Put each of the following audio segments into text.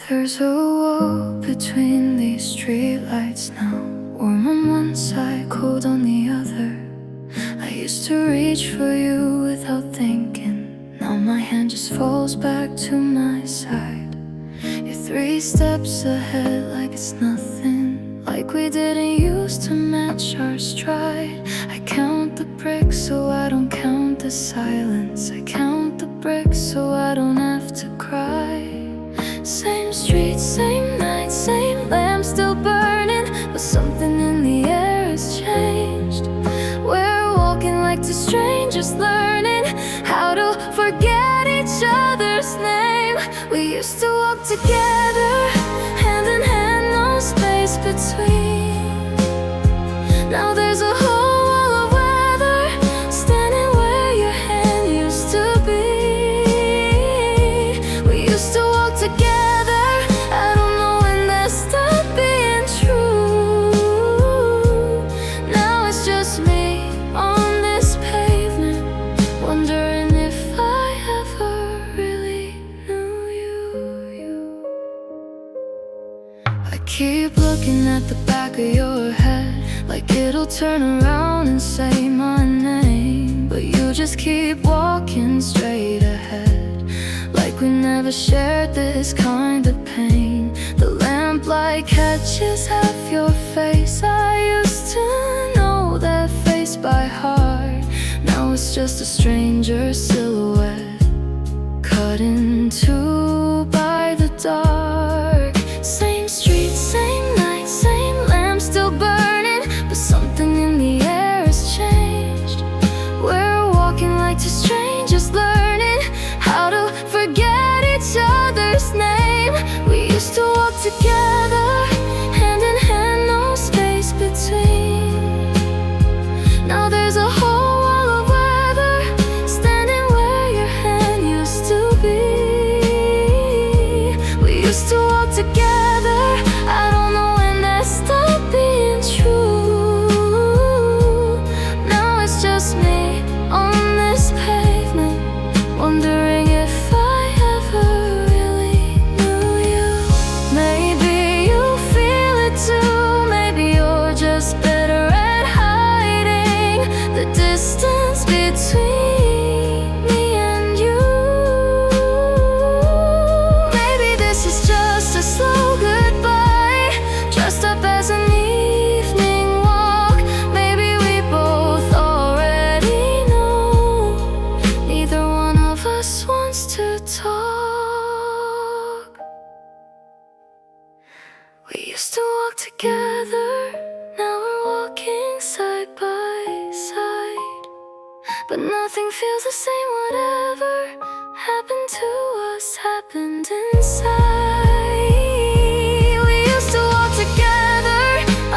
There's a wall between these streetlights now, warm on one side, cold on the other. I used to reach for you without thinking, now my hand just falls back to my side. You're 3 steps ahead like it's nothing, like we didn't used to match our stride. I count the bricks so I don't count the silence, I count the bricks so I don't have to cry. Same street, same night, same lamp still burning, but something in the air has changed. We're walking like 2 strangers, learning how to forget each other's name. We used to walk together, hand in hand, no space between. Now there's a whole wall of weather, standing where your hand used to be. We used to walk together, keep looking at the back of your head, like it'll turn around and say my name. But you just keep walking straight ahead, like we never shared this kind of pain. The lamplight catches half your face, I used to know that face by heart. Now it's just a stranger silhouette, cut in two by the dark. Same street, same night, same lamp still burning, but something in the air has changed. We're walking like 2 strangers, learning how to forget each other's name. We used to walk together, hand in hand, no space between. Now there's a whole wall of weather, standing where your hand used to be. We used to walk together, I don't know when that stopped being true. Now it's just me on this pavement, wondering if I ever really knew you. Maybe you feel it too, maybe you're just better at hiding the distance between me and you. Maybe this is just a slow goodbye, dressed up as an evening walk. Maybe we both already know, neither one of us wants to talk. We used to walk together, now we're walking side by side, but nothing feels the same. Whatever happened to us happened inside. We used to walk together,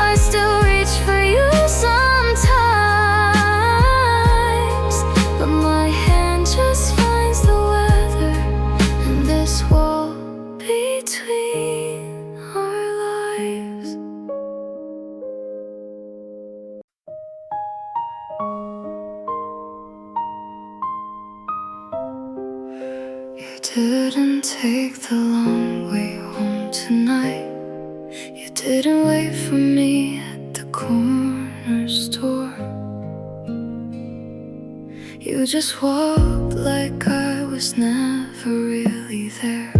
I still reach for you sometimes, but my hand just finds the weather and this wall between our lives. You didn't take the long way home tonight, you didn't wait for me at the corner store. You just walked like I was never really there,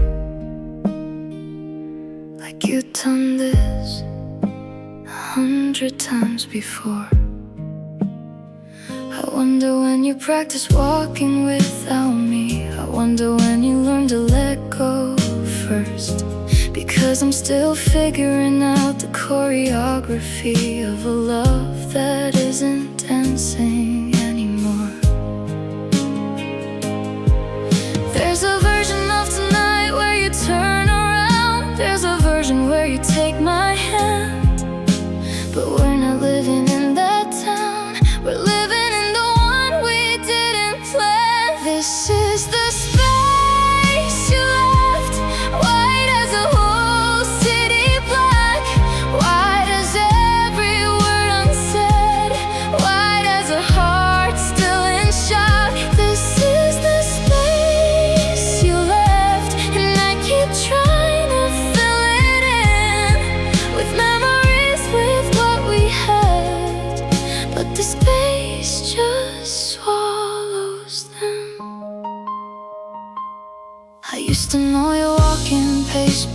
like you'd done this 100 times before. I wonder when you practiced walking without me, I wonder when you learned to let go first, because I'm still figuring out the choreography of a love that isn't dancing anymore. There's a version of tonight where you turn around, there's a version where you take my hand, but we're not living in that town, we're living in the one we didn't plan. This is the space you left, white as a whole city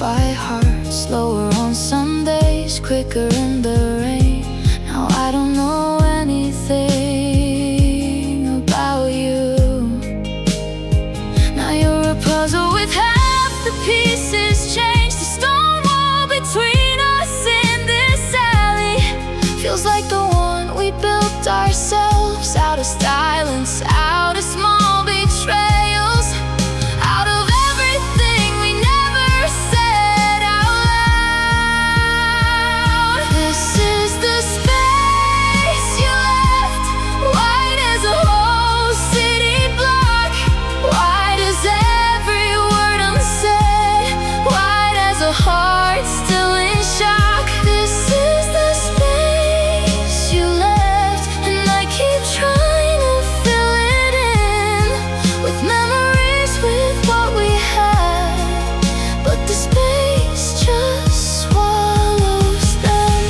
by heart, slower on some days, quicker in the rain. Now I don't know anything about you. Now you're a puzzle with half the pieces changed. The stone wall between us in this alley feels like the one we built ourselves, out of silence, out of small betrayals, out of everything we never said out loud. This is the space you left, wide as a whole city block, wide as every word unsaid, wide as a heart still in shock. This is the space you left, and I keep trying to fill it in with memories, with what we had, but the space just swallows them.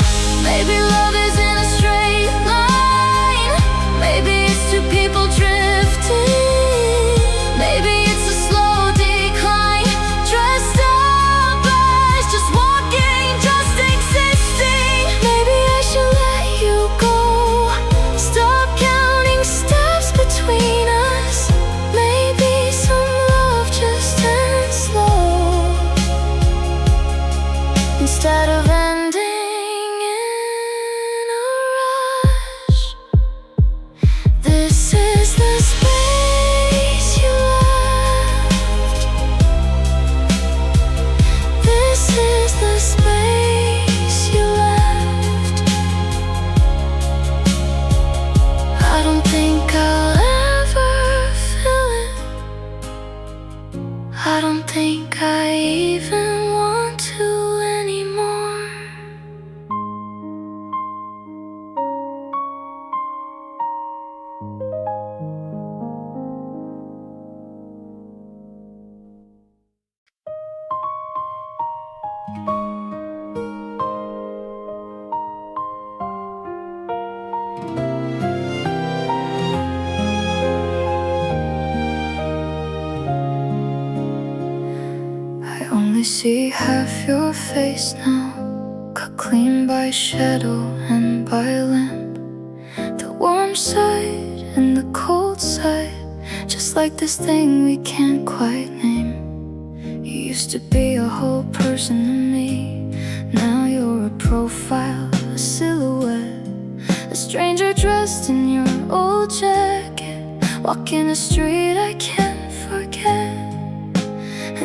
Maybe love isn't a straight line, maybe it's two people drifting, maybe it's a slow decline, dressed up as just walking, just existing. Maybe I should let you go, stop counting steps between us. Maybe some love just ends slow, instead of ending in a rush. This is the space you left. This is the space you left. I don't think I'll ever fill it. I don't think I even want to anymore. I only see half your face now, cut clean by shadow and by lamp. The warm side and the cold side, just like this thing we can't quite name. You used to be a whole person to me, now you're a profile, a silhouette, a stranger dressed in your old jacket, walking a street I can't forget.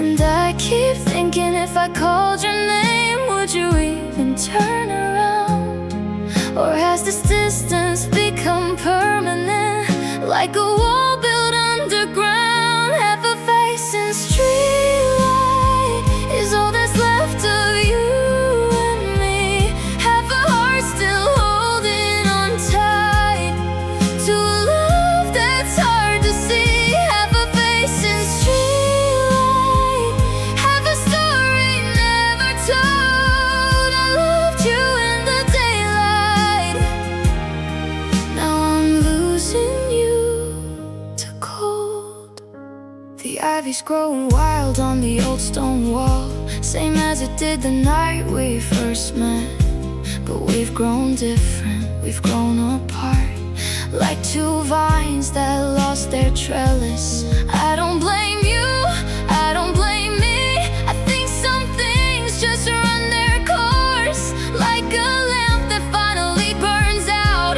And I keep thinking, if I called your name, would you even turn around? Or has this distance become permanent, like a wall built underground? Half a face in streetlight is all that's left of you and me. Half a heart still holding on tight to a love that's hard to see. Half a face in streetlight, half a story never told. I loved you in the daylight, now I'm losing you to cold. The ivy's growing wild on the old stone wall, same as it did the night we first met. But we've grown different, we've grown apart, like two vines that lost their trellis. I don't blame you, I don't blame me. I think some things just run their course, like a lamp that finally burns out,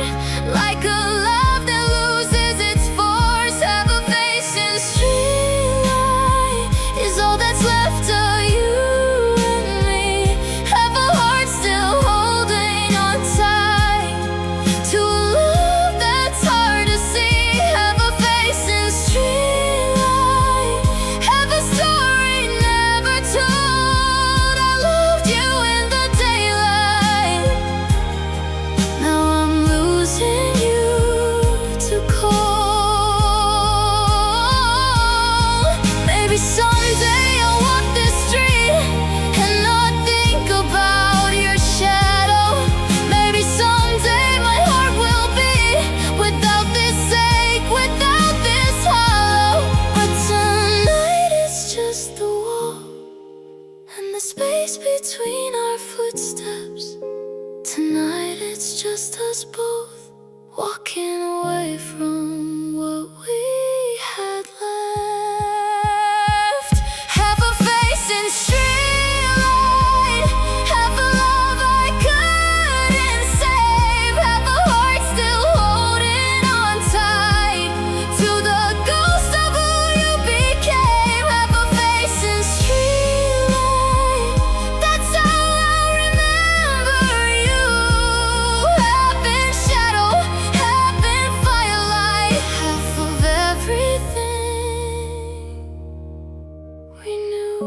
like a love that loses its force. Have a face in streetlight is all that's left of you and me. Have a heart still holding on tight to a love that's hard to see. Have a face in streetlight, space between our footsteps. Tonight it's just us both, walking away from what we had left. Half a face in streetlight, half a love I couldn't save, half a heart still holding on tight to the ghost of who you became. Half a face in streetlight, that's how I remember you. Half in shadow, half in firelight, half of everything we knew.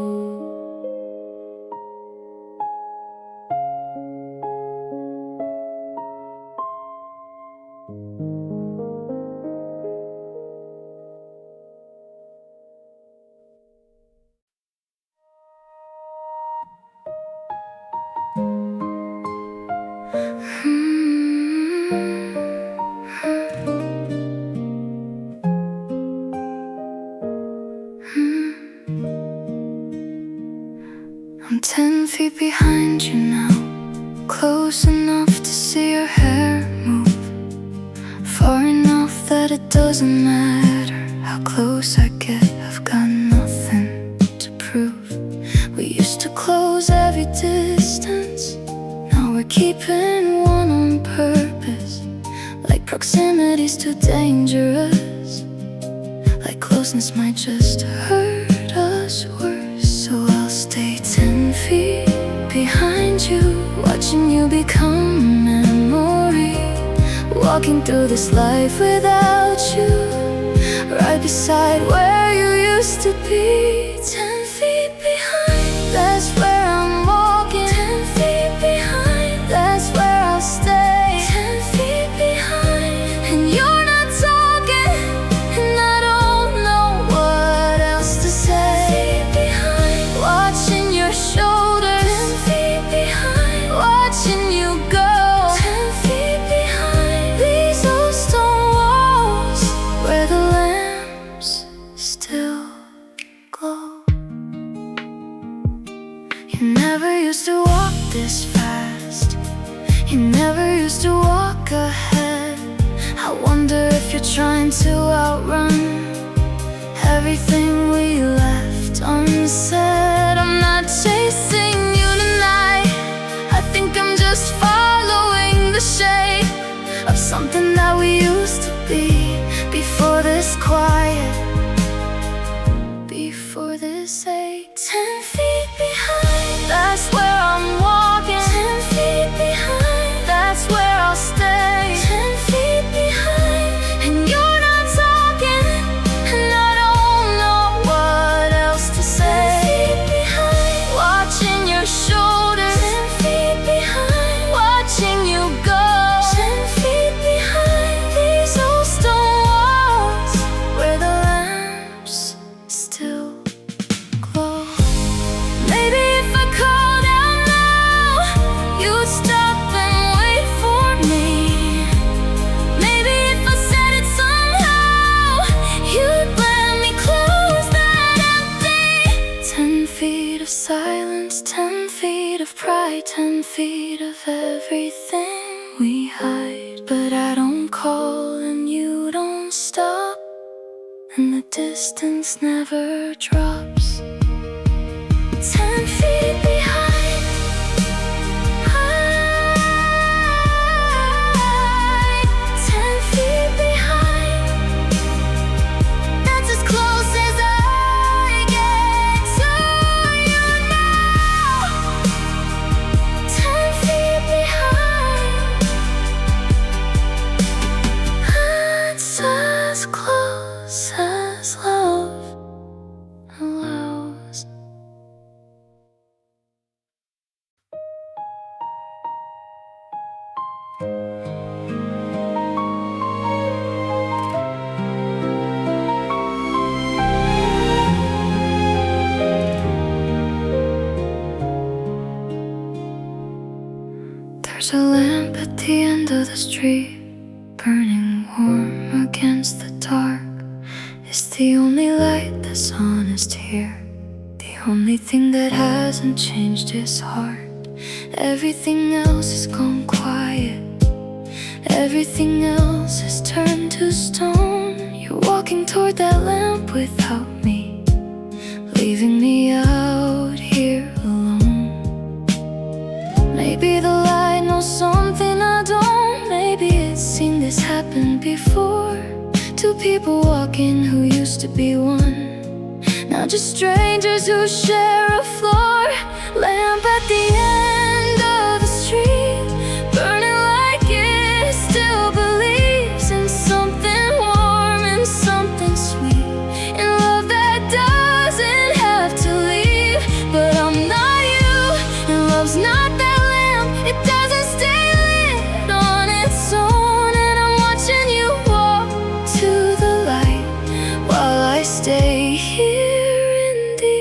I'm 10 feet behind you now, close enough to see your hair move, far enough that it doesn't matter how close I get. I've got nothing to prove. We used to close every distance, now we're keeping one on purpose. Like proximity's too dangerous, like closeness might just hurt us worse. So I'll stay 10 feet behind you, watching you become a memory, walking through this life without you, right beside where you used to be. 10 feet behind, that's where I'm walking. 10 feet behind, that's where I'll stay. 10 feet behind, and you're not talking, and I don't know what else to say. 10 feet behind, watching your shoulder. 10 feet behind, watching you go. 10 feet behind, these old stone walls where the lamps still glow. You never used to walk this fast, you never used to walk ahead. I wonder if you're trying to outrun everything we left unsaid. I'm not chasing you tonight, I think I'm just following the shape of something that we used to be, before this quiet, before this ache. 10 feet behind, that's where I'm walking. 10 feet behind, that's where I'll stay. 10 feet behind, and you're not talking, and I don't know what else to say. 10 feet behind, watching your shoulder. 10 feet behind, watching you go. 10 feet behind, these old stone walls where the lamps still glow. Maybe if I called out now, you'd stop and wait for me. Maybe if I said it somehow, you'd let me close that empty. 10 feet of silence, 10 feet of pride, 10 feet of everything we hide. But I don't call and you don't stop, and the distance never drops. 10 feet behind, 10 feet behind, that's as close as I get to you now. 10 feet behind, that's as close as love allows. There's a lamp at the end of the street, burning warm against the dark. It's the only light that's honest here, the Only thing that hasn't changed is heart. Everything else has gone quiet. Everything else has turned to stone. You're walking toward that lamp without me, leaving me out here alone. Maybe the light knows something I don't. Maybe it's seen this happen before. Two people walking who used to be one, now just strangers who share a floor. Lamp at the end of the street, burning like it still believes in something warm and something sweet, in love that doesn't have to leave. But I'm not you, and love's not that lamp. It doesn't stay lit on its own. And I'm watching you walk to the light while I stay here in the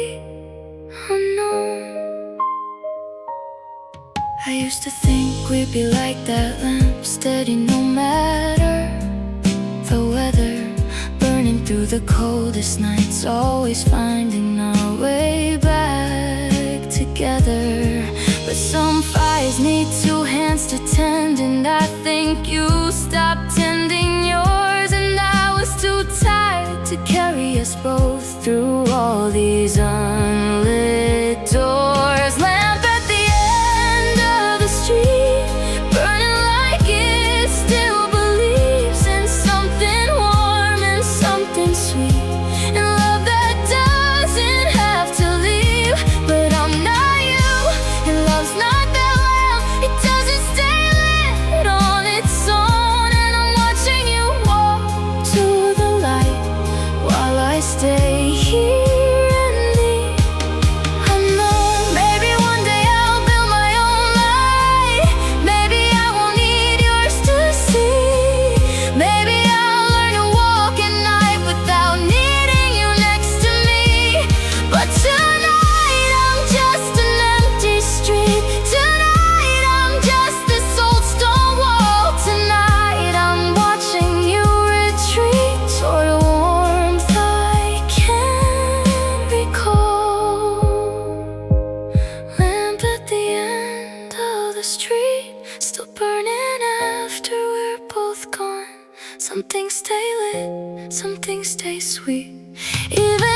unknown. I used to think we'd be like that lamp, steady no matter the weather, burning through the coldest nights, always finding our way back together. But some fires need two hands to tend, and I think you stopped tending yours, and I was too tired to carry us both through all these unlit doors. Lamp at the end of the street, burning like it still believes in something warm and something sweet, in love that doesn't have to leave. But I'm not you, and love's not that lamp. It doesn't stay lit on its own. And I'm watching you walk to the light while I stay here. Street, still burning after we're both gone. Some things stay lit, some things stay sweet, even